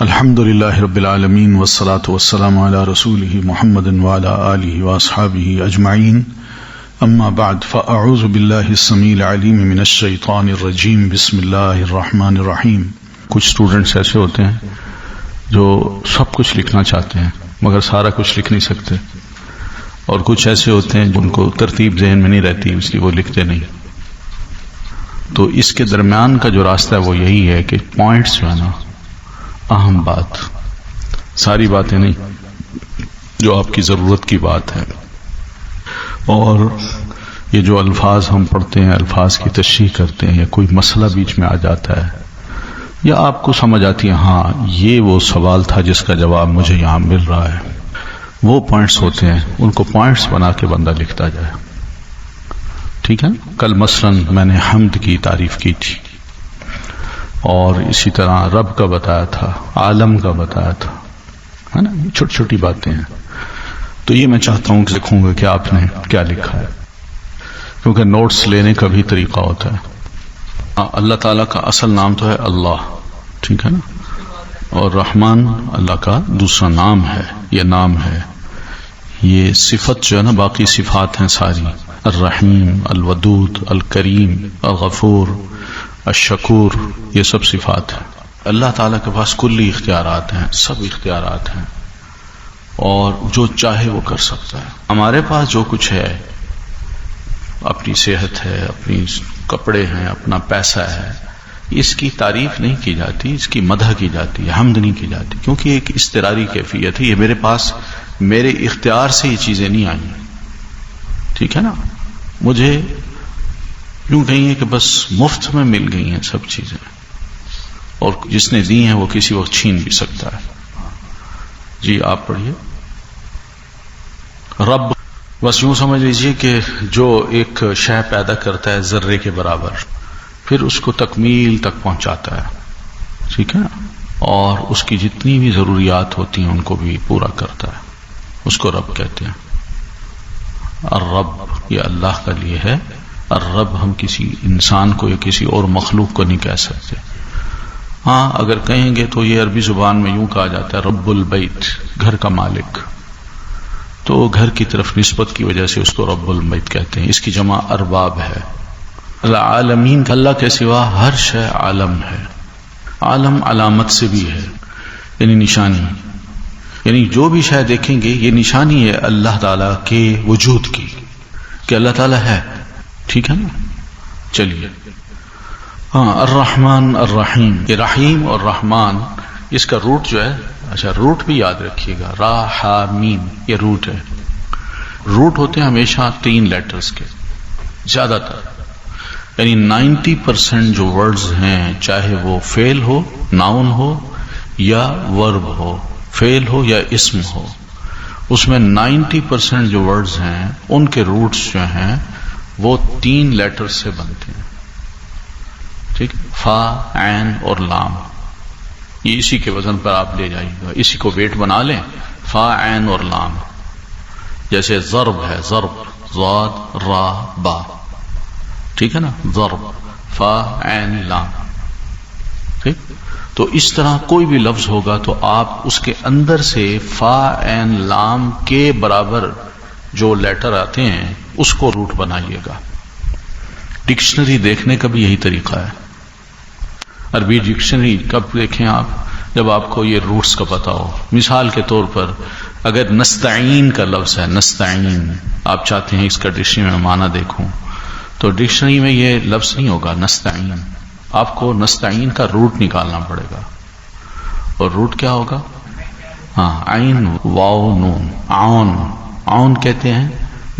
الحمد للہ رب العالمین والصلاة والسلام علی رسولہ محمد وعلی آلہ واصحابہ اجمعین اما بعد فاعوذ باللہ السمیع العلیم من الشیطان الرجیم بسم اللہ الرحمن الرحیم۔ کچھ اسٹوڈنٹس ایسے ہوتے ہیں جو سب کچھ لکھنا چاہتے ہیں مگر سارا کچھ لکھ نہیں سکتے، اور کچھ ایسے ہوتے ہیں جن کو ترتیب ذہن میں نہیں رہتی اس لیے وہ لکھتے نہیں۔ تو اس کے درمیان کا جو راستہ ہے وہ یہی ہے کہ پوائنٹس جو ہے نا، اہم بات، ساری باتیں نہیں، جو آپ کی ضرورت کی بات ہے، اور یہ جو الفاظ ہم پڑھتے ہیں، الفاظ کی تشریح کرتے ہیں، یا کوئی مسئلہ بیچ میں آ جاتا ہے یا آپ کو سمجھ آتی ہے ہاں یہ وہ سوال تھا جس کا جواب مجھے یہاں مل رہا ہے، وہ پوائنٹس ہوتے ہیں، ان کو پوائنٹس بنا کے بندہ لکھتا جائے۔ ٹھیک ہے، کل مثلاً میں نے حمد کی تعریف کی تھی، اور اسی طرح رب کا بتایا تھا، عالم کا بتایا تھا، ہے نا، چھوٹی چھوٹی باتیں ہیں۔ تو یہ میں چاہتا ہوں کہ لکھوں گا کہ آپ نے کیا لکھا ہے، کیونکہ نوٹس لینے کا بھی طریقہ ہوتا ہے۔ اللہ تعالیٰ کا اصل نام تو ہے اللہ، ٹھیک ہے نا، اور رحمان اللہ کا دوسرا نام ہے، یہ نام ہے، یہ صفت جو ہے نا، باقی صفات ہیں ساری، الرحیم، الودود، الکریم، الغفور، الشکور، یہ سب صفات ہیں۔ اللہ تعالیٰ کے پاس کلی اختیارات ہیں، سب اختیارات ہیں، اور جو چاہے وہ کر سکتا ہے۔ ہمارے پاس جو کچھ ہے، اپنی صحت ہے، اپنی کپڑے ہیں، اپنا پیسہ ہے، اس کی تعریف نہیں کی جاتی، اس کی مدح کی جاتی ہے، حمد نہیں کی جاتی، کیونکہ ایک اضطراری کیفیت ہے، یہ میرے پاس میرے اختیار سے یہ چیزیں نہیں آئیں، ٹھیک ہے نا۔ مجھے یوں کہیں کہ بس مفت میں مل گئی ہیں سب چیزیں، اور جس نے دی ہیں وہ کسی وقت چھین بھی سکتا ہے۔ جی آپ پڑھیے۔ رب، بس یوں سمجھ لیجئے کہ جو ایک شے پیدا کرتا ہے ذرے کے برابر، پھر اس کو تکمیل تک پہنچاتا ہے، ٹھیک ہے نا، اور اس کی جتنی بھی ضروریات ہوتی ہیں ان کو بھی پورا کرتا ہے، اس کو رب کہتے ہیں۔ الرب یہ اللہ کا لیے ہے، الرب ہم کسی انسان کو یا کسی اور مخلوق کو نہیں کہہ سکتے۔ ہاں اگر کہیں گے تو یہ عربی زبان میں یوں کہا جاتا ہے رب البیت، گھر کا مالک، تو گھر کی طرف نسبت کی وجہ سے اس کو رب البیت کہتے ہیں۔ اس کی جمع ارباب ہے۔ العالمین، اللہ کے سوا ہر شے عالم ہے۔ عالم علامت سے بھی ہے، یعنی نشانی، یعنی جو بھی شے دیکھیں گے یہ نشانی ہے اللہ تعالیٰ کے وجود کی، کہ اللہ تعالیٰ ہے، ٹھیک ہے نا۔ چلیے، ہاں، الرحمن الرحیم، یہ رحیم اور رحمان، اس کا روٹ جو ہے، اچھا روٹ بھی یاد رکھیے گا، را ہا میم، یہ روٹ ہے۔ روٹ ہوتے ہیں ہمیشہ 3 لیٹرز کے، زیادہ تر، یعنی 90% جو ورڈز ہیں، چاہے وہ فعل ہو، ناؤن ہو، یا ورب ہو، فعل ہو یا اسم ہو، اس میں 90% جو ورڈز ہیں ان کے روٹس جو ہیں وہ 3 لیٹر سے بنتے ہیں، ٹھیک، فا، عین اور لام، یہ اسی کے وزن پر آپ لے جائیے گا، اسی کو ویٹ بنا لیں، فا، عین اور لام۔ جیسے ضرب ہے، ضرب، ضاد، را، با، ٹھیک ہے نا، ضرب، فا، عین، لام، ٹھیک۔ تو اس طرح کوئی بھی لفظ ہوگا تو آپ اس کے اندر سے فا، عین، لام کے برابر جو لیٹر آتے ہیں اس کو روٹ بنائیے گا۔ ڈکشنری دیکھنے کا بھی یہی طریقہ ہے۔ عربی ڈکشنری کب دیکھیں آپ؟ جب آپ کو یہ روٹس کا پتہ ہو۔ مثال کے طور پر اگر نستعین کا لفظ ہے، نستعین، آپ چاہتے ہیں اس کا ڈکشنری میں معنی دیکھوں، تو ڈکشنری میں یہ لفظ نہیں ہوگا نستعین، آپ کو نستعین کا روٹ نکالنا پڑے گا، اور روٹ کیا ہوگا؟ ہاں، عین واو نون، عون، عون کہتے ہیں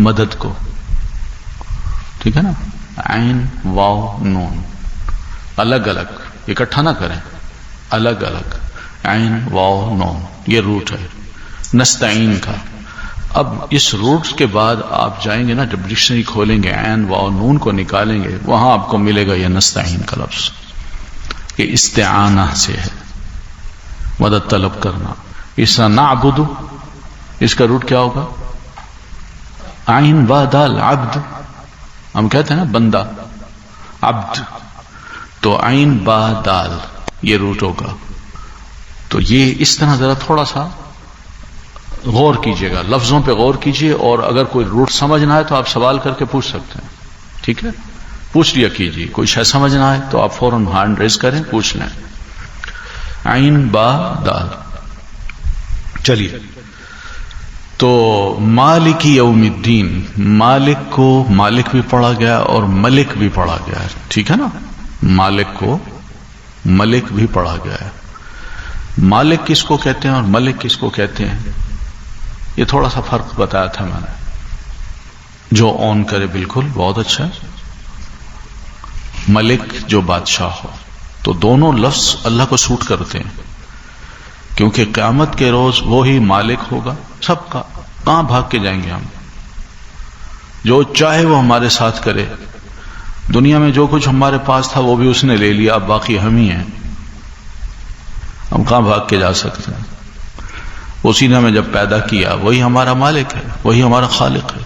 مدد کو، ٹھیک ہے نا، عین واو نون، الگ الگ، اکٹھا نہ کریں، الگ الگ، عین واو نون، یہ روٹ ہے نستعین کا۔ اب اس روٹ کے بعد آپ جائیں گے نا، جب ڈکشنری کھولیں گے، عین واو نون کو نکالیں گے، وہاں آپ کو ملے گا یہ نستعین کا لفظ، یہ استعانہ سے ہے، مدد طلب کرنا۔ اس طرح نعبد، اس کا روٹ کیا ہوگا؟ عین با دال، عبد، ہم کہتے ہیں نا بندہ، عبد، تو عین با دال یہ روٹ ہوگا، تو یہ اس طرح ذرا تھوڑا سا غور کیجئے گا، لفظوں پہ غور کیجئے، اور اگر کوئی روٹ سمجھ نہ آئے تو آپ سوال کر کے پوچھ سکتے ہیں، ٹھیک ہے؟ پوچھ لیا کیجئے، کوئی شے سمجھ نہ آئے تو آپ فوراً ہینڈ ریز کریں، پوچھ لیں۔ عین با دال، چلیے تو مالک یوم الدین، مالک کو مالک بھی پڑھا گیا اور ملک بھی پڑھا گیا ہے، ٹھیک ہے نا؟ مالک کو ملک بھی پڑھا گیا ہے۔ مالک کس کو کہتے ہیں اور ملک کس کو کہتے ہیں، یہ تھوڑا سا فرق بتایا تھا میں نے۔ جو اون کرے بالکل بہت اچھا ہے، ملک جو بادشاہ ہو، تو دونوں لفظ اللہ کو سوٹ کرتے ہیں، کیونکہ قیامت کے روز وہی مالک ہوگا سب کا۔ کہاں بھاگ کے جائیں گے ہم؟ جو چاہے وہ ہمارے ساتھ کرے، دنیا میں جو کچھ ہمارے پاس تھا وہ بھی اس نے لے لیا، اب باقی ہم ہی ہیں، ہم کہاں بھاگ کے جا سکتے ہیں؟ اسی نے ہمیں جب پیدا کیا وہی ہمارا مالک ہے، وہی ہمارا خالق ہے۔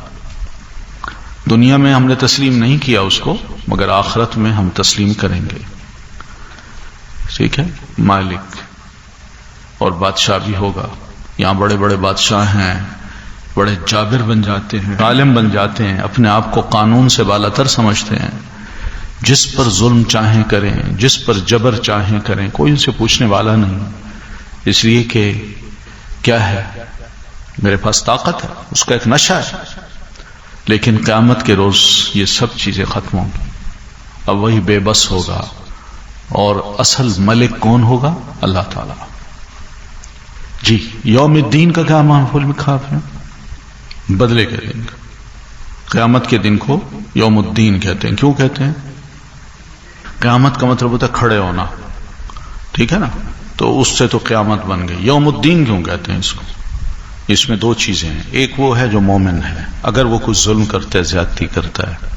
دنیا میں ہم نے تسلیم نہیں کیا اس کو، مگر آخرت میں ہم تسلیم کریں گے، ٹھیک ہے؟ مالک اور بادشاہ بھی ہوگا۔ یہاں بڑے بڑے بادشاہ ہیں، بڑے جابر بن جاتے ہیں، عالم بن جاتے ہیں، اپنے آپ کو قانون سے بالا تر سمجھتے ہیں، جس پر ظلم چاہیں کریں، جس پر جبر چاہیں کریں، کوئی ان سے پوچھنے والا نہیں، اس لیے کہ کیا ہے، میرے پاس طاقت ہے، اس کا ایک نشہ ہے۔ لیکن قیامت کے روز یہ سب چیزیں ختم ہوں گی، اب وہی بے بس ہوگا، اور اصل ملک کون ہوگا؟ اللہ تعالی۔ جی، یوم الدین کا کیا مفعول لکھا ہے؟ بدلے کے دن کا۔ قیامت کے دن کو یوم الدین کہتے ہیں۔ کیوں کہتے ہیں؟ قیامت کا مطلب ہوتا ہے کھڑے ہونا، ٹھیک ہے نا؟ تو اس سے تو قیامت بن گئی۔ یوم الدین کیوں کہتے ہیں اس کو؟ اس میں دو چیزیں ہیں، ایک وہ ہے جو مومن ہے، اگر وہ کچھ ظلم کرتا ہے، زیادتی کرتا ہے،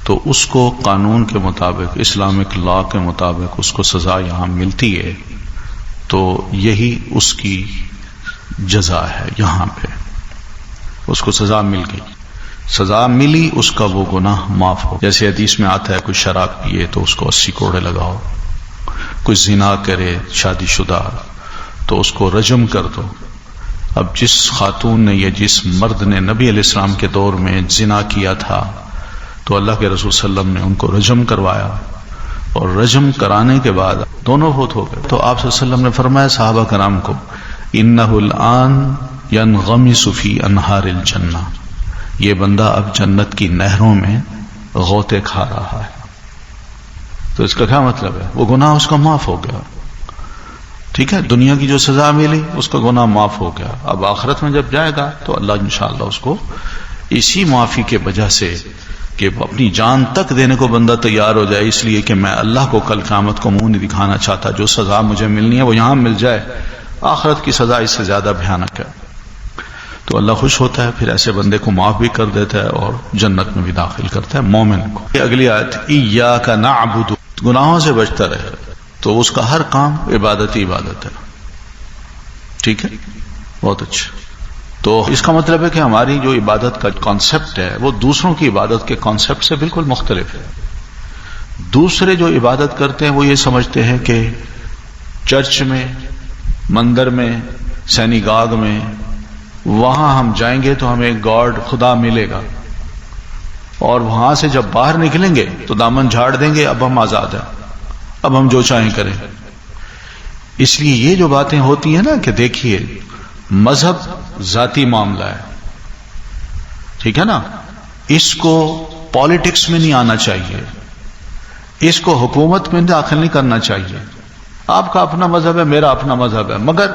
تو اس کو قانون کے مطابق، اسلامک لا کے مطابق اس کو سزا یہاں ملتی ہے، تو یہی اس کی جزا ہے۔ یہاں پہ اس کو سزا مل گئی، سزا ملی، اس کا وہ گناہ معاف ہو۔ جیسے حدیث میں آتا ہے، کوئی شراب پیے تو اس کو 80 کوڑے لگاؤ، کوئی زنا کرے شادی شدہ تو اس کو رجم کر دو۔ اب جس خاتون نے یا جس مرد نے نبی علیہ السلام کے دور میں زنا کیا تھا، تو اللہ کے رسول صلی اللہ علیہ وسلم نے ان کو رجم کروایا، اور رجم کرانے کے بعد دونوں فوت ہو گئے۔ تو آپ صلی اللہ علیہ وسلم نے فرمایا صحابہ کرام کو، انہ الآن ینغمس فی انہار الجنہ، یہ بندہ اب جنت کی نہروں میں غوطے کھا رہا ہے۔ تو اس کا کیا مطلب ہے؟ وہ گناہ اس کا معاف ہو گیا، ٹھیک ہے؟ دنیا کی جو سزا ملی اس کا گناہ معاف ہو گیا۔ اب آخرت میں جب جائے گا تو اللہ انشاءاللہ اس کو اسی معافی کے وجہ سے، کہ اپنی جان تک دینے کو بندہ تیار ہو جائے، اس لیے کہ میں اللہ کو کل قیامت کو منہ نہیں دکھانا چاہتا، جو سزا مجھے ملنی ہے وہ یہاں مل جائے، آخرت کی سزا اس سے زیادہ بھیانک ہے، تو اللہ خوش ہوتا ہے، پھر ایسے بندے کو معاف بھی کر دیتا ہے اور جنت میں بھی داخل کرتا ہے مومن کو۔ اگلی آیت، ایاک نعبد، گناہوں سے بچتا رہے تو اس کا ہر کام عبادت ہی عبادت ہے، ٹھیک ہے؟ بہت اچھا۔ تو اس کا مطلب ہے کہ ہماری جو عبادت کا کانسیپٹ ہے وہ دوسروں کی عبادت کے کانسیپٹ سے بالکل مختلف ہے۔ دوسرے جو عبادت کرتے ہیں وہ یہ سمجھتے ہیں کہ چرچ میں، مندر میں، سینیگاگ میں، وہاں ہم جائیں گے تو ہمیں گاڈ خدا ملے گا، اور وہاں سے جب باہر نکلیں گے تو دامن جھاڑ دیں گے، اب ہم آزاد ہیں، اب ہم جو چاہیں کریں۔ اس لیے یہ جو باتیں ہوتی ہیں نا، کہ دیکھیے مذہب ذاتی معاملہ ہے، ٹھیک ہے نا؟ اس کو پالیٹکس میں نہیں آنا چاہیے، اس کو حکومت میں داخل نہیں کرنا چاہیے۔ آپ کا اپنا مذہب ہے، میرا اپنا مذہب ہے، مگر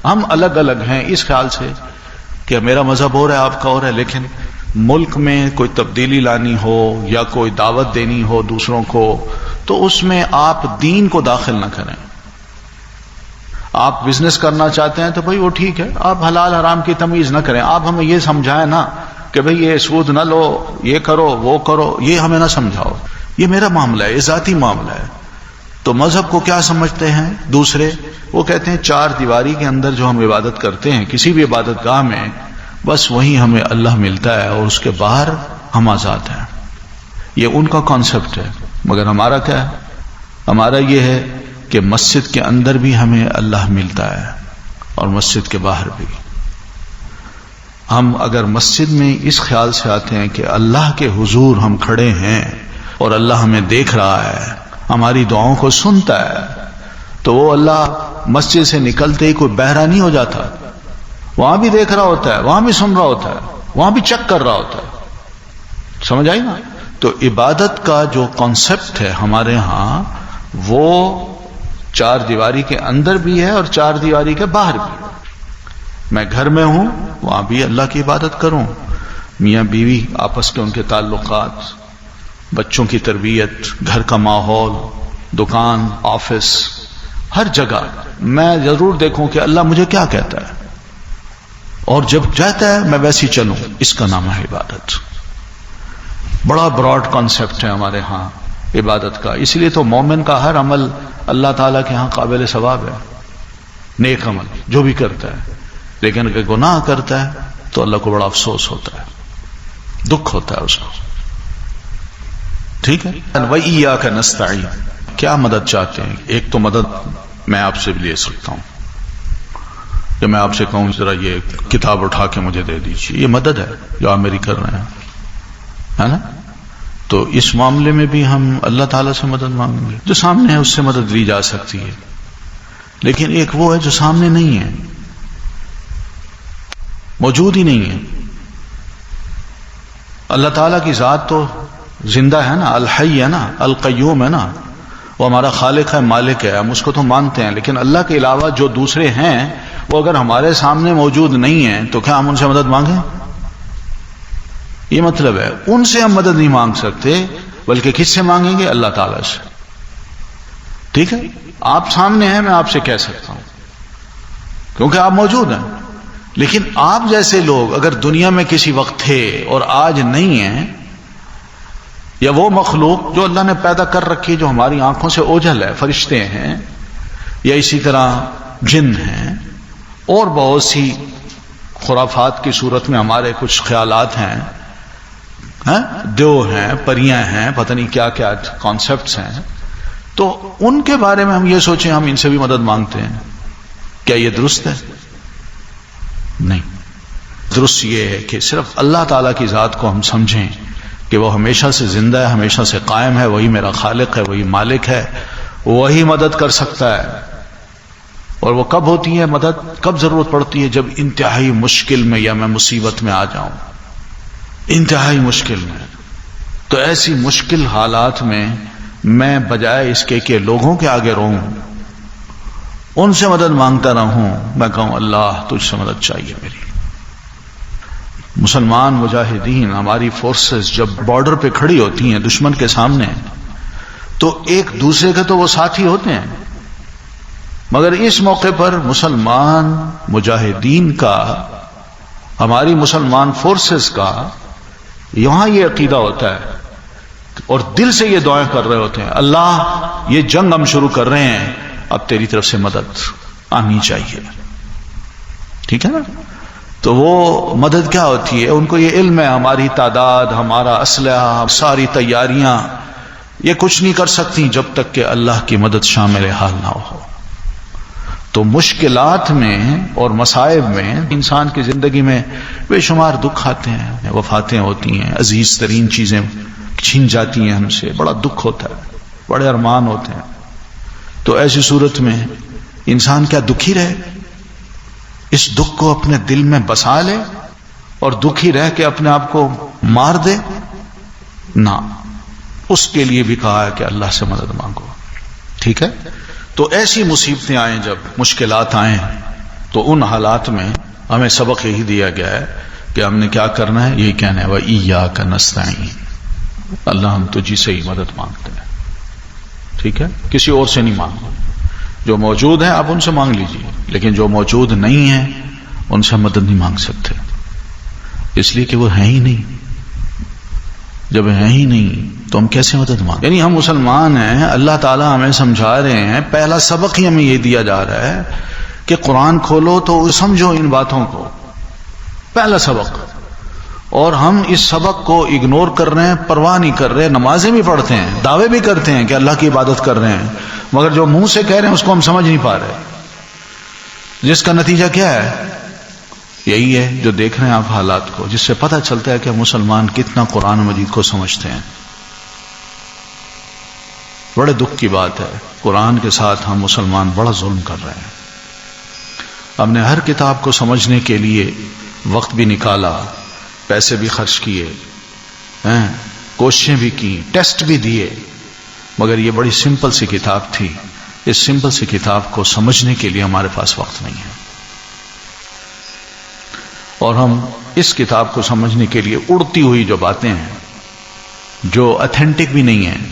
ہم الگ الگ ہیں اس خیال سے کہ میرا مذہب اور ہے، آپ کا اور ہے، لیکن ملک میں کوئی تبدیلی لانی ہو یا کوئی دعوت دینی ہو دوسروں کو، تو اس میں آپ دین کو داخل نہ کریں۔ آپ بزنس کرنا چاہتے ہیں تو بھائی وہ ٹھیک ہے، آپ حلال حرام کی تمیز نہ کریں، آپ ہمیں یہ سمجھائیں نا کہ بھئی یہ سود نہ لو، یہ کرو وہ کرو، یہ ہمیں نہ سمجھاؤ، یہ میرا معاملہ ہے، یہ ذاتی معاملہ ہے۔ تو مذہب کو کیا سمجھتے ہیں دوسرے؟ وہ کہتے ہیں چار دیواری کے اندر جو ہم عبادت کرتے ہیں کسی بھی عبادت گاہ میں، بس وہیں ہمیں اللہ ملتا ہے، اور اس کے باہر ہم آزاد ہیں۔ یہ ان کا کانسیپٹ ہے، مگر ہمارا کیا ہے؟ ہمارا یہ ہے کہ مسجد کے اندر بھی ہمیں اللہ ملتا ہے اور مسجد کے باہر بھی. ہم اگر مسجد میں اس خیال سے آتے ہیں کہ اللہ کے حضور ہم کھڑے ہیں اور اللہ ہمیں دیکھ رہا ہے، ہماری دعاؤں کو سنتا ہے، تو وہ اللہ مسجد سے نکلتے ہی کوئی بہرا نہیں ہو جاتا. وہاں بھی دیکھ رہا ہوتا ہے، وہاں بھی سن رہا ہوتا ہے، وہاں بھی چیک کر رہا ہوتا ہے. سمجھ آئی نا؟ تو عبادت کا جو کانسیپٹ ہے ہمارے ہاں، وہ چار دیواری کے اندر بھی ہے اور چار دیواری کے باہر بھی. میں گھر میں ہوں، وہاں بھی اللہ کی عبادت کروں. میاں بیوی آپس کے ان کے تعلقات، بچوں کی تربیت، گھر کا ماحول، دکان، آفس، ہر جگہ میں ضرور دیکھوں کہ اللہ مجھے کیا کہتا ہے، اور جب چاہتا ہے میں ویسی چلوں. اس کا نام ہے عبادت. بڑا براڈ کانسیپٹ ہے ہمارے ہاں عبادت کا. اس لیے تو مومن کا ہر عمل اللہ تعالیٰ کے ہاں قابل ثواب ہے، نیک عمل جو بھی کرتا ہے. لیکن اگر گناہ کرتا ہے تو اللہ کو بڑا افسوس ہوتا ہے، دکھ ہوتا ہے اس کو. ٹھیک ہے. وَإِيَّاكَ نَسْتَعِينُ. کیا مدد چاہتے ہیں؟ ایک تو مدد میں آپ سے بھی لے سکتا ہوں کہ میں آپ سے کہوں ذرا یہ کتاب اٹھا کے مجھے دے دیجیے، یہ مدد ہے جو آپ میری کر رہے ہیں، ہے نا؟ تو اس معاملے میں بھی ہم اللہ تعالیٰ سے مدد مانگیں گے. جو سامنے ہے اس سے مدد لی جا سکتی ہے، لیکن ایک وہ ہے جو سامنے نہیں ہے، موجود ہی نہیں ہے. اللہ تعالیٰ کی ذات تو زندہ ہے نا، الحی ہے نا، القیوم ہے نا، وہ ہمارا خالق ہے، مالک ہے، ہم اس کو تو مانتے ہیں. لیکن اللہ کے علاوہ جو دوسرے ہیں وہ اگر ہمارے سامنے موجود نہیں ہیں تو کیا ہم ان سے مدد مانگیں؟ یہ مطلب ہے ان سے ہم مدد نہیں مانگ سکتے، بلکہ کس سے مانگیں گے؟ اللہ تعالیٰ سے. ٹھیک ہے. آپ سامنے ہیں، میں آپ سے کہہ سکتا ہوں کیونکہ آپ موجود ہیں. لیکن آپ جیسے لوگ اگر دنیا میں کسی وقت تھے اور آج نہیں ہیں، یا وہ مخلوق جو اللہ نے پیدا کر رکھی جو ہماری آنکھوں سے اوجھل ہے، فرشتے ہیں، یا اسی طرح جن ہیں، اور بہت سی خرافات کی صورت میں ہمارے کچھ خیالات ہیں، دیو ہیں، پریاں ہیں، پتہ نہیں کیا کیا کانسیپٹس ہیں، تو ان کے بارے میں ہم یہ سوچیں ہم ان سے بھی مدد مانگتے ہیں. کیا یہ درست ہے؟ نہیں. درست یہ ہے کہ صرف اللہ تعالیٰ کی ذات کو ہم سمجھیں کہ وہ ہمیشہ سے زندہ ہے، ہمیشہ سے قائم ہے، وہی میرا خالق ہے، وہی مالک ہے، وہی مدد کر سکتا ہے. اور وہ کب ہوتی ہے مدد؟ کب ضرورت پڑتی ہے؟ جب انتہائی مشکل میں یا میں مصیبت میں آ جاؤں، انتہائی مشکل میں. تو ایسی مشکل حالات میں میں بجائے اس کے کہ لوگوں کے آگے رہوں، ان سے مدد مانگتا رہوں، میں کہوں اللہ تجھ سے مدد چاہیے میری. مسلمان مجاہدین، ہماری فورسز جب بارڈر پہ کھڑی ہوتی ہیں دشمن کے سامنے، تو ایک دوسرے کے تو وہ ساتھی ہوتے ہیں، مگر اس موقع پر مسلمان مجاہدین کا، ہماری مسلمان فورسز کا یہاں یہ عقیدہ ہوتا ہے اور دل سے یہ دعائیں کر رہے ہوتے ہیں، اللہ یہ جنگ ہم شروع کر رہے ہیں، اب تیری طرف سے مدد آنی چاہیے. ٹھیک ہے نا؟ تو وہ مدد کیا ہوتی ہے؟ ان کو یہ علم ہے ہماری تعداد، ہمارا اسلحہ، ساری تیاریاں یہ کچھ نہیں کر سکتی جب تک کہ اللہ کی مدد شامل حال نہ ہو. تو مشکلات میں اور مصائب میں انسان کی زندگی میں بے شمار دکھ آتے ہیں، وفاتیں ہوتی ہیں، عزیز ترین چیزیں چھین جاتی ہیں ہم سے، بڑا دکھ ہوتا ہے، بڑے ارمان ہوتے ہیں. تو ایسی صورت میں انسان کیا دکھی رہے؟ اس دکھ کو اپنے دل میں بسا لے اور دکھی رہ کے اپنے آپ کو مار دے؟ نہ، اس کے لیے بھی کہا ہے کہ اللہ سے مدد مانگو. ٹھیک ہے. تو ایسی مصیبتیں آئیں، جب مشکلات آئیں، تو ان حالات میں ہمیں سبق یہی دیا گیا ہے کہ ہم نے کیا کرنا ہے؟ یہی کہنا ہے وَإِيَّاكَ نَسْتَعِينُ. اللہ ہم تجھی سے ہی مدد مانگتے ہیں. ٹھیک ہے. کسی اور سے نہیں مانگو. جو موجود ہیں آپ ان سے مانگ لیجیے، لیکن جو موجود نہیں ہیں ان سے مدد نہیں مانگ سکتے، اس لیے کہ وہ ہیں ہی نہیں. جب ہیں ہی نہیں تو ہم کیسے مدد مانگیں؟ یعنی ہم مسلمان ہیں، اللہ تعالیٰ ہمیں سمجھا رہے ہیں، پہلا سبق ہی ہمیں یہ دیا جا رہا ہے کہ قرآن کھولو تو سمجھو ان باتوں کو. پہلا سبق. اور ہم اس سبق کو اگنور کر رہے ہیں، پرواہ نہیں کر رہے، نمازیں بھی پڑھتے ہیں، دعوے بھی کرتے ہیں کہ اللہ کی عبادت کر رہے ہیں، مگر جو منہ سے کہہ رہے ہیں اس کو ہم سمجھ نہیں پا رہے، جس کا نتیجہ کیا ہے؟ یہی ہے جو دیکھ رہے ہیں آپ حالات کو، جس سے پتہ چلتا ہے کہ مسلمان کتنا قرآن مجید کو سمجھتے ہیں۔ بڑے دکھ کی بات ہے، قرآن کے ساتھ ہم مسلمان بڑا ظلم کر رہے ہیں۔ ہم نے ہر کتاب کو سمجھنے کے لیے وقت بھی نکالا، پیسے بھی خرچ کیے، کوششیں بھی کی، ٹیسٹ بھی دیے، مگر یہ بڑی سمپل سی کتاب تھی، اس سمپل سی کتاب کو سمجھنے کے لیے ہمارے پاس وقت نہیں ہے، اور ہم اس کتاب کو سمجھنے کے لیے اڑتی ہوئی جو باتیں ہیں جو اتھینٹک بھی نہیں ہیں،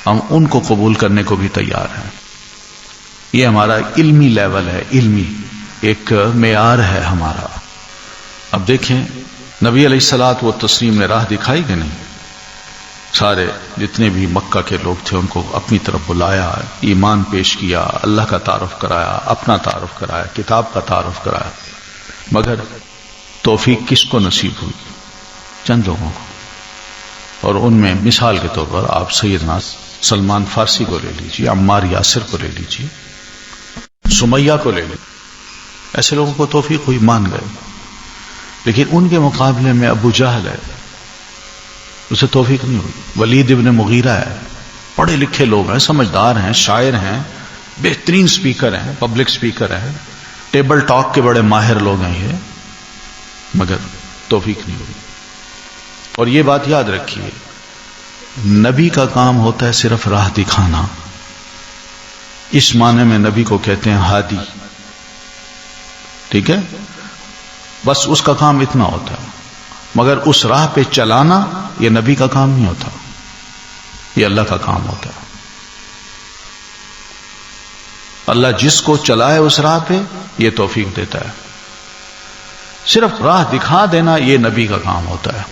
ہم ان کو قبول کرنے کو بھی تیار ہیں۔ یہ ہمارا علمی لیول ہے، علمی ایک معیار ہے ہمارا۔ اب دیکھیں نبی علیہ الصلوۃ والتسلیم نے راہ دکھائی کہ نہیں؟ سارے جتنے بھی مکہ کے لوگ تھے ان کو اپنی طرف بلایا، ایمان پیش کیا، اللہ کا تعارف کرایا، اپنا تعارف کرایا، کتاب کا تعارف کرایا، مگر توفیق کس کو نصیب ہوئی؟ چند لوگوں کو، اور ان میں مثال کے طور پر آپ سیدنا سلمان فارسی کو لے لیجیے، عمار یاسر کو لے لیجیے، سمیہ کو لے لیجیے، ایسے لوگوں کو توفیق ہوئی، مان گئے، لیکن ان کے مقابلے میں ابو جہل ہے، اسے توفیق نہیں ہوئی۔ ولید ابن مغیرہ ہے، پڑھے لکھے لوگ ہیں، سمجھدار ہیں، شاعر ہیں، بہترین سپیکر ہیں، پبلک سپیکر ہیں، ٹیبل ٹاک کے بڑے ماہر لوگ ہیں یہ، مگر توفیق نہیں ہوئی۔ اور یہ بات یاد رکھیے، نبی کا کام ہوتا ہے صرف راہ دکھانا، اس معنی میں نبی کو کہتے ہیں ہادی، ٹھیک ہے؟ بس اس کا کام اتنا ہوتا ہے، مگر اس راہ پہ چلانا یہ نبی کا کام نہیں ہوتا، یہ اللہ کا کام ہوتا ہے۔ اللہ جس کو چلائے اس راہ پہ یہ توفیق دیتا ہے، صرف راہ دکھا دینا یہ نبی کا کام ہوتا ہے۔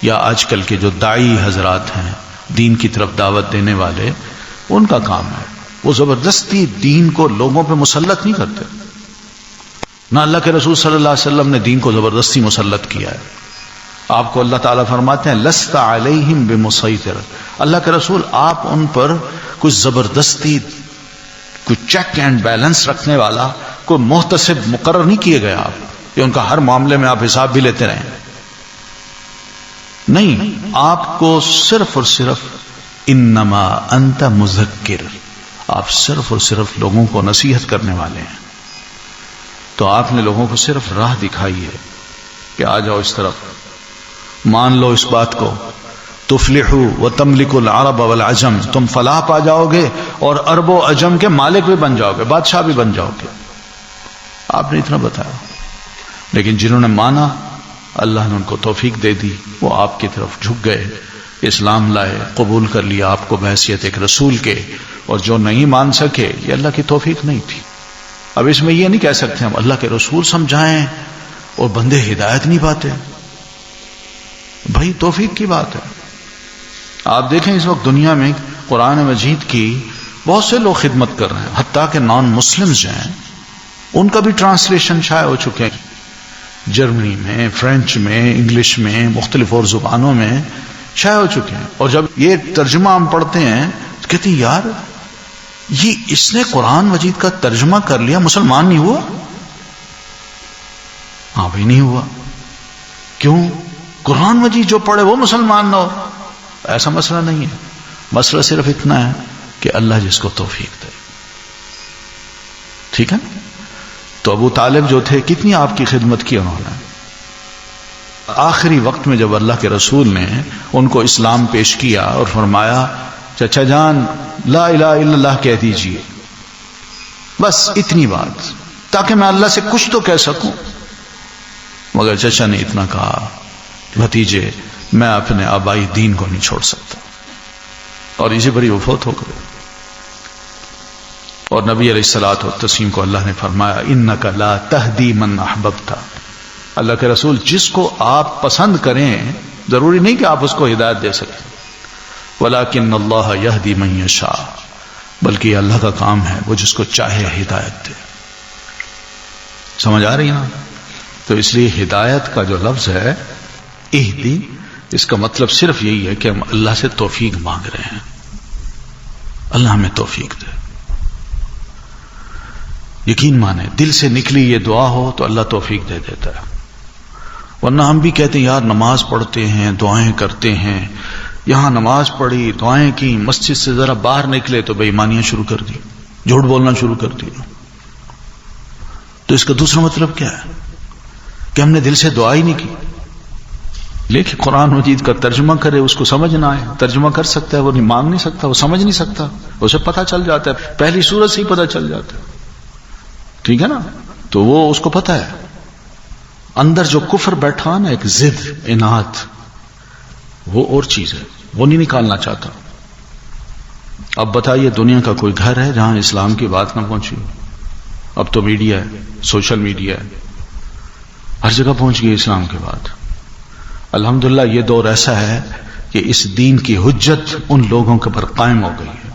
یا آج کل کے جو داعی حضرات ہیں، دین کی طرف دعوت دینے والے، ان کا کام ہے، وہ زبردستی دین کو لوگوں پہ مسلط نہیں کرتے، نہ اللہ کے رسول صلی اللہ علیہ وسلم نے دین کو زبردستی مسلط کیا ہے۔ آپ کو اللہ تعالیٰ فرماتے ہیں لست علیہم بمسیطر، اللہ کے رسول آپ ان پر کچھ زبردستی، کچھ چیک اینڈ بیلنس رکھنے والا کوئی محتسب مقرر نہیں کیے گئے آپ کہ ان کا ہر معاملے میں آپ حساب بھی لیتے رہیں، نہیں، آپ کو صرف اور صرف انما انت مذکر، آپ صرف اور صرف لوگوں کو نصیحت کرنے والے ہیں۔ تو آپ نے لوگوں کو صرف راہ دکھائی ہے کہ آ جاؤ اس طرف، مان لو اس بات کو، تفلحوا وتملکوا العرب والعجم، تم فلاح پا جاؤ گے اور عرب و عجم کے مالک بھی بن جاؤ گے، بادشاہ بھی بن جاؤ گے، آپ نے اتنا بتایا۔ لیکن جنہوں نے مانا اللہ نے ان کو توفیق دے دی، وہ آپ کی طرف جھک گئے، اسلام لائے، قبول کر لیا آپ کو بحیثیت ایک رسول کے، اور جو نہیں مان سکے یہ اللہ کی توفیق نہیں تھی۔ اب اس میں یہ نہیں کہہ سکتے ہم اللہ کے رسول سمجھائیں اور بندے ہدایت نہیں پاتے، بھائی توفیق کی بات ہے۔ آپ دیکھیں اس وقت دنیا میں قرآن مجید کی بہت سے لوگ خدمت کر رہے ہیں، حتیٰ کہ نان مسلمز جو ہیں ان کا بھی ٹرانسلیشن شائع ہو چکے ہیں، جرمنی میں، فرینچ میں، انگلش میں، مختلف اور زبانوں میں شائع ہو چکے ہیں۔ اور جب یہ ترجمہ ہم پڑھتے ہیں تو کہتے ہیں یار یہ اس نے قرآن مجید کا ترجمہ کر لیا، مسلمان نہیں ہوا؟ ہاں بھائی نہیں ہوا، کیوں؟ قرآن مجید جو پڑھے وہ مسلمان نہ ہو، ایسا مسئلہ نہیں ہے، مسئلہ صرف اتنا ہے کہ اللہ جس کو توفیق دے، ٹھیک ہے؟ تو ابو طالب جو تھے کتنی آپ کی خدمت کی انہوں نے، آخری وقت میں جب اللہ کے رسول نے ان کو اسلام پیش کیا اور فرمایا چچا جان لا الہ الا اللہ کہہ دیجئے، بس اتنی بات، تاکہ میں اللہ سے کچھ تو کہہ سکوں، مگر چچا نے اتنا کہا بھتیجے میں اپنے آبائی دین کو نہیں چھوڑ سکتا، اور اسی پر ہی وہ فوت ہو گئے۔ اور نبی علیہ الصلوۃ والتسلیم کو اللہ نے فرمایا انک لا تہدی من احببت، اللہ کے رسول جس کو آپ پسند کریں ضروری نہیں کہ آپ اس کو ہدایت دے سکیں، ولیکن اللہ یہدی من یشاء، بلکہ یہ اللہ کا کام ہے، وہ جس کو چاہے ہدایت دے۔ سمجھ آ رہی ہے نا؟ تو اس لیے ہدایت کا جو لفظ ہے اہدی، اس کا مطلب صرف یہی ہے کہ ہم اللہ سے توفیق مانگ رہے ہیں، اللہ ہمیں توفیق دے. یقین مانے دل سے نکلی یہ دعا ہو تو اللہ توفیق دے دیتا ہے. ورنہ ہم بھی کہتے ہیں یار نماز پڑھتے ہیں، دعائیں کرتے ہیں، یہاں نماز پڑھی، دعائیں کی، مسجد سے ذرا باہر نکلے تو بے ایمانیاں شروع کر دی، جھوٹ بولنا شروع کر دیا. تو اس کا دوسرا مطلب کیا ہے کہ ہم نے دل سے دعا ہی نہیں کی. لیکن قرآن مجید کا ترجمہ کرے، اس کو سمجھ نہ آئے. ترجمہ کر سکتا ہے، وہ نہیں مانگ نہیں سکتا، وہ سمجھ نہیں سکتا، اسے پتہ چل جاتا ہے، پہلی سورت سے ہی پتہ چل جاتا ہے. ٹھیک ہے نا؟ تو وہ اس کو پتہ ہے اندر جو کفر بیٹھا نا، ایک ضد، اناد، وہ اور چیز ہے، وہ نہیں نکالنا چاہتا. اب بتائیے دنیا کا کوئی گھر ہے جہاں اسلام کی بات نہ پہنچی؟ اب تو میڈیا ہے، سوشل میڈیا ہے، ہر جگہ پہنچ گئی اسلام کی بات. الحمدللہ یہ دور ایسا ہے کہ اس دین کی حجت ان لوگوں کے پر قائم ہو گئی ہے.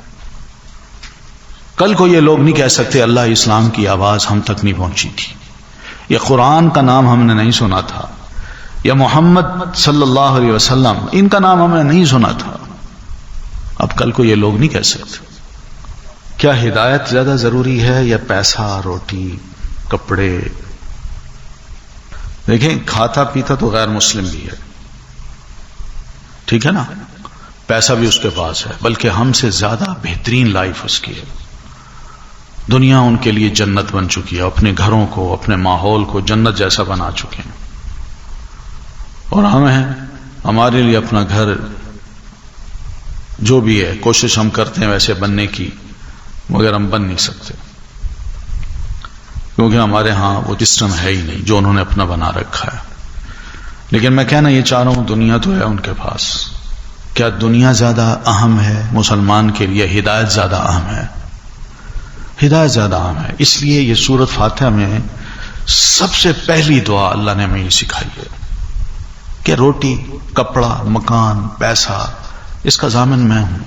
کل کو یہ لوگ نہیں کہہ سکتے اللہ اسلام کی آواز ہم تک نہیں پہنچی تھی، یا قرآن کا نام ہم نے نہیں سنا تھا، یا محمد صلی اللہ علیہ وسلم ان کا نام ہم نے نہیں سنا تھا. اب کل کو یہ لوگ نہیں کہہ سکتے. کیا ہدایت زیادہ ضروری ہے یا پیسہ، روٹی، کپڑے؟ دیکھیں کھاتا پیتا تو غیر مسلم بھی ہے، ٹھیک ہے نا، پیسہ بھی اس کے پاس ہے، بلکہ ہم سے زیادہ بہترین لائف اس کی ہے. دنیا ان کے لیے جنت بن چکی ہے، اپنے گھروں کو، اپنے ماحول کو جنت جیسا بنا چکے ہیں. اور ہم ہیں، ہمارے لیے اپنا گھر جو بھی ہے کوشش ہم کرتے ہیں ویسے بننے کی، مگر ہم بن نہیں سکتے کیونکہ ہمارے ہاں وہ سسٹم ہے ہی نہیں جو انہوں نے اپنا بنا رکھا ہے. لیکن میں کہنا یہ چاہ رہا ہوں دنیا تو ہے ان کے پاس. کیا دنیا زیادہ اہم ہے مسلمان کے لیے؟ ہدایت زیادہ اہم ہے، ہدایت زیادہ اہم ہے. اس لیے یہ سورۃ فاتحہ میں سب سے پہلی دعا اللہ نے ہمیں یہ سکھائی ہے کہ روٹی، کپڑا، مکان، پیسہ، اس کا ضامن میں ہوں.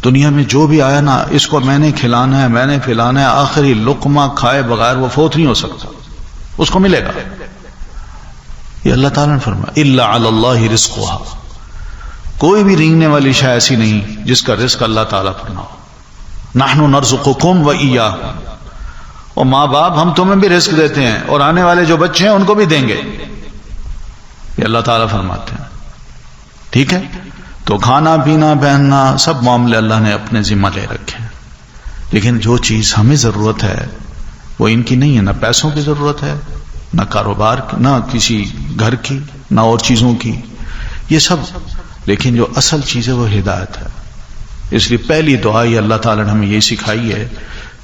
دنیا میں جو بھی آیا نا، اس کو میں نے کھلانا ہے، میں نے پلانا ہے، آخری لقمہ کھائے بغیر وہ فوت نہیں ہو سکتا، اس کو ملے گا. یہ اللہ تعالیٰ نے فرمایا الا علی اللہ رزقها، کوئی بھی رینگنے والی شے ایسی نہیں جس کا رزق اللہ تعالیٰ پر نہ ہو. نحن نرزقکم وإیاکم، اور ماں باپ ہم تمہیں بھی رزق دیتے ہیں اور آنے والے جو بچے ہیں ان کو بھی دیں گے، یہ اللہ تعالیٰ فرماتے ہیں. ٹھیک ہے؟ تو کھانا پینا پہننا سب معاملے اللہ نے اپنے ذمہ لے رکھے ہیں. لیکن جو چیز ہمیں ضرورت ہے وہ ان کی نہیں ہے، نہ پیسوں کی ضرورت ہے، نہ کاروبار کی، نہ کسی گھر کی، نہ اور چیزوں کی، یہ سب. لیکن جو اصل چیز ہے وہ ہدایت ہے. اس لیے پہلی دعا یہ اللہ تعالیٰ نے ہمیں یہ سکھائی ہے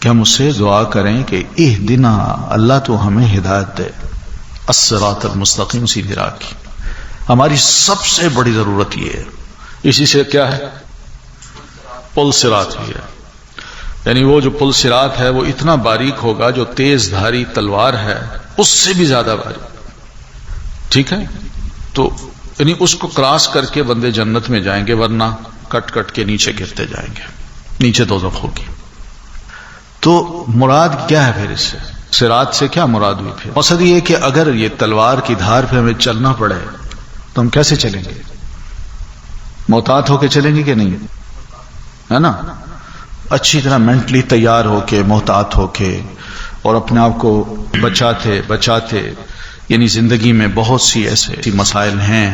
کہ ہم اس سے دعا کریں کہ اہدنا، اللہ تو ہمیں ہدایت دے، الصراط المستقیم، سیدھی راہ کی. ہماری سب سے بڑی ضرورت یہ ہے. اسی سے کیا ہے؟ پل صراط بھی ہے. یعنی وہ جو پل صراط ہے وہ اتنا باریک ہوگا، جو تیز دھاری تلوار ہے اس سے بھی زیادہ باریک. ٹھیک ہے؟ تو یعنی اس کو کراس کر کے بندے جنت میں جائیں گے، ورنہ کٹ کٹ کے نیچے گرتے جائیں گے، نیچے دوزخ ہوگی. تو مراد کیا ہے پھر اس سے؟ صراط سے کیا مراد ہوئی پھر؟ مقصد یہ کہ اگر یہ تلوار کی دھار پہ ہمیں چلنا پڑے تو ہم کیسے چلیں گے؟ محتاط ہو کے چلیں گے کہ نہیں؟ ہے نا؟ اچھی طرح مینٹلی تیار ہو کے، محتاط ہو کے، اور اپنے آپ کو بچاتے. یعنی زندگی میں بہت سی ایسے مسائل ہیں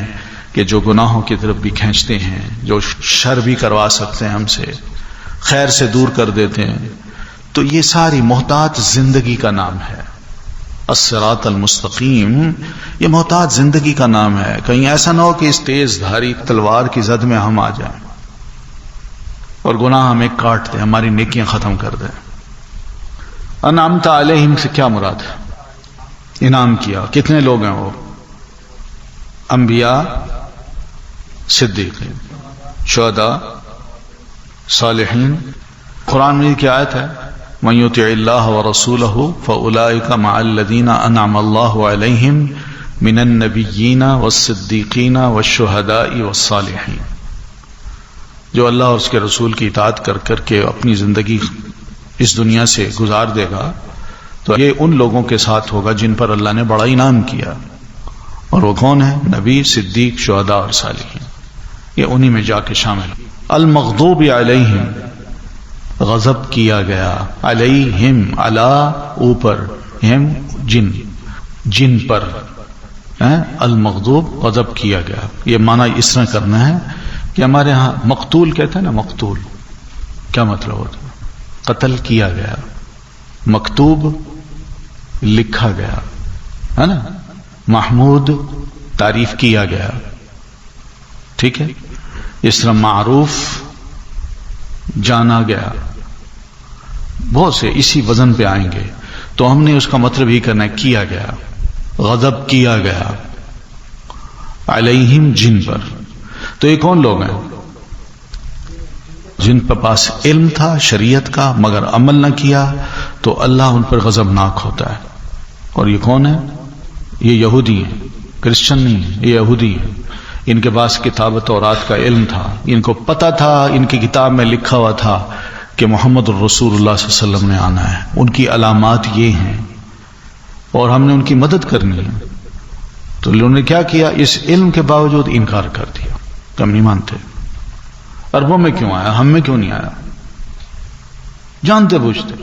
کہ جو گناہوں کی طرف بھی کھینچتے ہیں، جو شر بھی کروا سکتے ہیں ہم سے، خیر سے دور کر دیتے ہیں. تو یہ ساری محتاط زندگی کا نام ہے. الصراط المستقیم یہ محتاط زندگی کا نام ہے. کہیں ایسا نہ ہو کہ اس تیز دھاری تلوار کی زد میں ہم آ جائیں اور گناہ ہمیں کاٹ دیں، ہماری نیکیاں ختم کر دیں. انعمت علیہم سے کیا مراد ہے؟ انعام کیا. کتنے لوگ ہیں وہ؟ انبیاء، صدیقین، شہداء، صالحین. قرآن میں کی آیت ہے من یطع اللہ ورسولہ فاولئک مع الذین انعم اللہ علیہم من النبیین والصدیقین والشہداء والصالحین. جو اللہ اور اس کے رسول کی اطاعت کر کر کے اپنی زندگی اس دنیا سے گزار دے گا تو یہ ان لوگوں کے ساتھ ہوگا جن پر اللہ نے بڑا انعام کیا، اور وہ کون ہے؟ نبی، صدیق، شہداء اور صالحین، یہ انہی میں جا کے شامل۔ المغضوب علیہم، غضب کیا گیا، علیہم، علی اوپر، ہم جن، جن پر، المغضوب غضب کیا گیا۔ یہ معنی اس طرح کرنا ہے کہ ہمارے ہاں مقتول کہتے ہیں نا، مقتول کیا مطلب ہوتا ہے؟ قتل کیا گیا، مکتوب لکھا گیا ہے نا، محمود تعریف کیا گیا، ٹھیک ہے؟ اس طرح معروف جانا گیا، بہت سے اسی وزن پہ آئیں گے، تو ہم نے اس کا مطلب ہی کرنا ہے کیا گیا، غضب کیا گیا، علیہم جن پر۔ تو یہ کون لوگ ہیں؟ جن کے پاس علم تھا شریعت کا مگر عمل نہ کیا تو اللہ ان پر غضبناک ہوتا ہے۔ اور یہ کون ہے؟ یہ یہودی ہیں، کرسچن نہیں ہیں، یہ یہودی ہیں۔ ان کے پاس کتاب تورات کا علم تھا، ان کو پتا تھا، ان کی کتاب میں لکھا ہوا تھا کہ محمد الرسول اللہ صلی اللہ علیہ وسلم نے آنا ہے، ان کی علامات یہ ہیں اور ہم نے ان کی مدد کرنی ہے۔ تو انہوں نے کیا کیا؟ اس علم کے باوجود انکار کر دیا کہ ہم نہیں مانتے۔ عربوں میں کیوں آیا، ہم میں کیوں نہیں آیا؟ جانتے بوجھتے،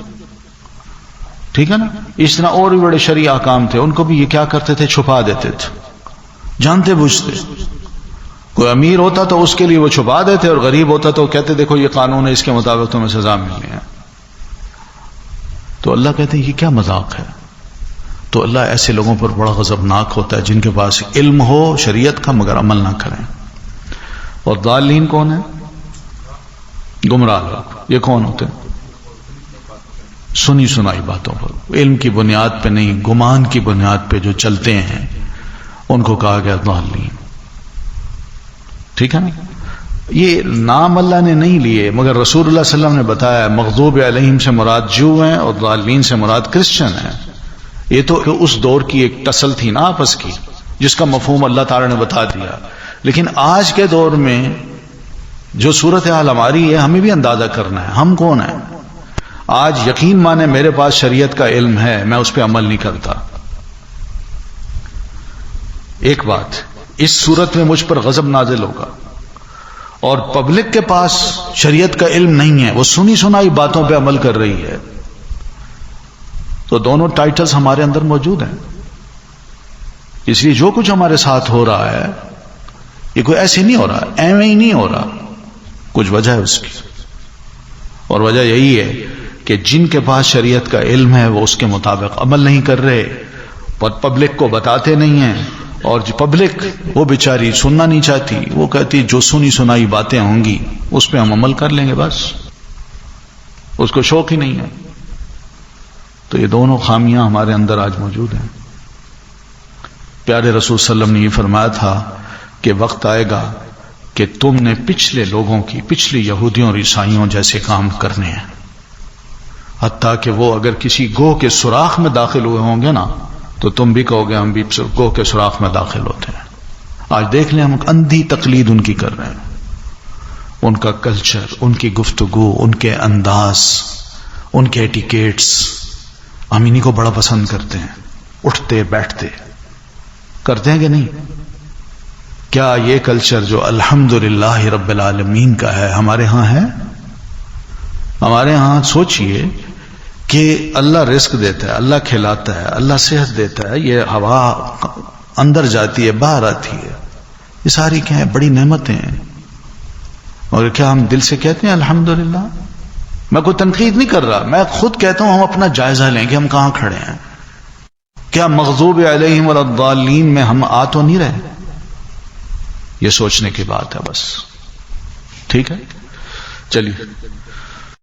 ٹھیک ہے نا؟ اس طرح اور بھی بڑے شرعی احکام تھے، ان کو بھی یہ کیا کرتے تھے؟ چھپا دیتے تھے، جانتے بوجھتے۔ کوئی امیر ہوتا تو اس کے لیے وہ چھپا دیتے، اور غریب ہوتا تو کہتے دیکھو یہ قانون ہے، اس کے مطابق تمہیں سزا ملنی ہے۔ تو اللہ کہتے ہیں یہ کیا مذاق ہے؟ تو اللہ ایسے لوگوں پر بڑا غضبناک ہوتا ہے جن کے پاس علم ہو شریعت کا مگر عمل نہ کریں۔ اور ضالین کون ہے؟ گمراہ لوگ۔ یہ کون ہوتے ہیں؟ سنی سنائی باتوں پر، علم کی بنیاد پہ نہیں، گمان کی بنیاد پہ جو چلتے ہیں ان کو کہا گیا ضالین، ٹھیک ہے نا؟ یہ نام اللہ نے نہیں لیے مگر رسول اللہ صلی اللہ علیہ وسلم نے بتایا مغضوب علیہم سے مراد جو ہیں اور ضالین سے مراد کرسچن ہیں۔ یہ تو اس دور کی ایک ٹسل تھی نا آپس کی، جس کا مفہوم اللہ تعالی نے بتا دیا۔ لیکن آج کے دور میں جو صورتحال ہماری ہے ہمیں بھی اندازہ کرنا ہے ہم کون ہیں۔ آج یقین مانے میرے پاس شریعت کا علم ہے، میں اس پہ عمل نہیں کرتا۔ ایک بات، اس صورت میں مجھ پر غضب نازل ہوگا، اور پبلک کے پاس شریعت کا علم نہیں ہے، وہ سنی سنائی باتوں پہ عمل کر رہی ہے، تو دونوں ٹائٹلز ہمارے اندر موجود ہیں۔ اس لیے جو کچھ ہمارے ساتھ ہو رہا ہے یہ کوئی ایسے نہیں ہو رہا، ایویں ہی نہیں ہو رہا، کچھ وجہ ہے اس کی، اور وجہ یہی ہے کہ جن کے پاس شریعت کا علم ہے وہ اس کے مطابق عمل نہیں کر رہے، اور پبلک کو بتاتے نہیں ہیں، اور جو پبلک وہ بیچاری سننا نہیں چاہتی، وہ کہتی جو سنی سنائی باتیں ہوں گی اس پہ ہم عمل کر لیں گے، بس اس کو شوق ہی نہیں ہے۔ تو یہ دونوں خامیاں ہمارے اندر آج موجود ہیں۔ پیارے رسول صلی اللہ علیہ وسلم نے یہ فرمایا تھا کہ وقت آئے گا کہ تم نے پچھلے لوگوں کی، پچھلی یہودیوں اور عیسائیوں جیسے کام کرنے ہیں، حتیٰ کہ وہ اگر کسی گوہ کے سوراخ میں داخل ہوئے ہوں گے نا تو تم بھی کہو گے ہم بھی گوہ کے سوراخ میں داخل ہوتے ہیں۔ آج دیکھ لیں ہم اندھی تقلید ان کی کر رہے ہیں، ان کا کلچر، ان کی گفتگو، ان کے انداز، ان کے ایٹیکیٹس، ہم انہی کو بڑا پسند کرتے ہیں، اٹھتے بیٹھتے کرتے ہیں کہ نہیں؟ کیا یہ کلچر جو الحمدللہ رب العالمین کا ہے ہمارے ہاں ہے؟ ہمارے ہاں سوچئے کہ اللہ رزق دیتا ہے، اللہ کھلاتا ہے، اللہ صحت دیتا ہے، یہ ہوا اندر جاتی ہے باہر آتی ہے، یہ ساری کیا ہیں؟ بڑی نعمتیں ہیں، اور کیا ہم دل سے کہتے ہیں الحمدللہ؟ میں کوئی تنقید نہیں کر رہا، میں خود کہتا ہوں ہم اپنا جائزہ لیں کہ ہم کہاں کھڑے ہیں۔ کیا مغضوب علیہم ولا الضالین میں ہم آ تو نہیں رہے؟ یہ سوچنے کی بات ہے بس، ٹھیک ہے؟ چلیے